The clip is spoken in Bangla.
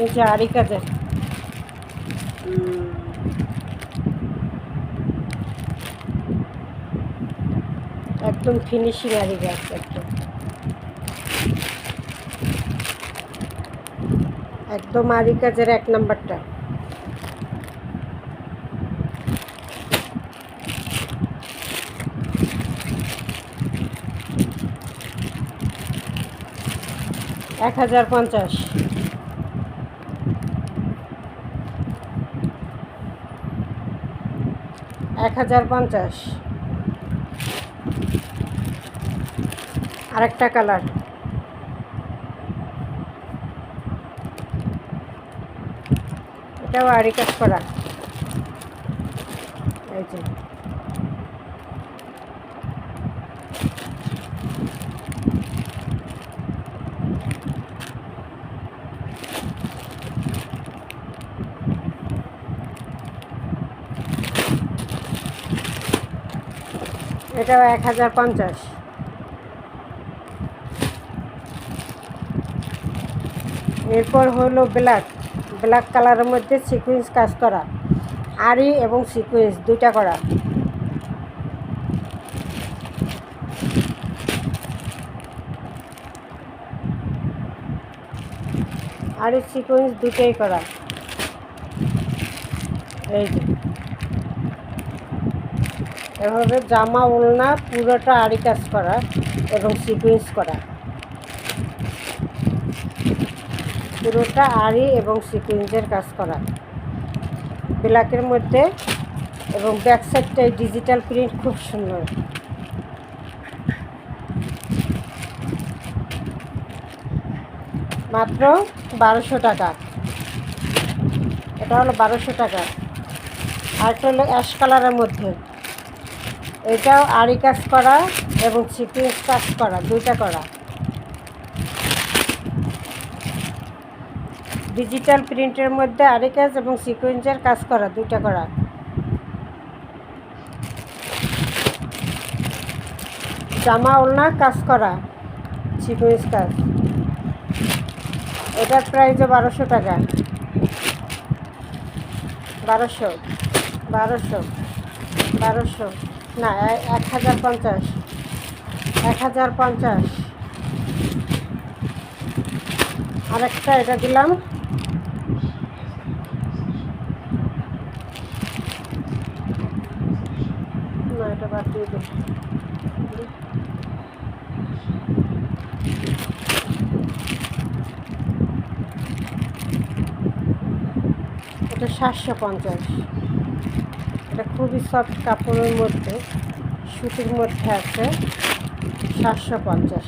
এই যে আরি কাজের একদম ফিনিশিং আরি কাজ, একদম আরি কাজের 1 নাম্বারটা। $1050। 1050। আরেকটা কালার, এটাও আরি কাজ করা। এই যে এটাও 1050। এরপর হলো ব্ল্যাক কালারের মধ্যে সিকুয়েন্স কাজ করা, আরি এবং সিকুয়েন্স দুইটা করা। আরি সিকুয়েন্স দুটোই করা। এই যে এভাবে জামা ওড়না পুরোটা আরি কাজ করা এবং সিকুয়েন্স করা, পুরোটা আরি এবং সিকুয়েন্সের কাজ করা ব্ল্যাকের মধ্যে, এবং ব্যাক সাইডটাই ডিজিটাল প্রিন্ট, খুব সুন্দর। মাত্র 1200 টাকা। এটা হলো 1200 টাকা। আর একটা হলো অ্যাশ কালারের মধ্যে, এটাও আরি কাজ করা এবং সিকুয়েন্স কাজ করা, দুইটা করা। ডিজিটাল প্রিন্টের মধ্যে আরি কাজ এবং সিকুয়েন্সের কাজ করা, দুইটা করা। জামা ওড়না কাজ করা, সিকুয়েন্স কাজ। এটার প্রাইস 1200 টাকা। 1200 না, 1050। 1050। আরেকটা এটা দিলাম, না এটা বাদ দিয়ে দিই। এটা 750। এটা খুবই সফট কাপড়ের মধ্যে, সুতির মধ্যে আছে, 750।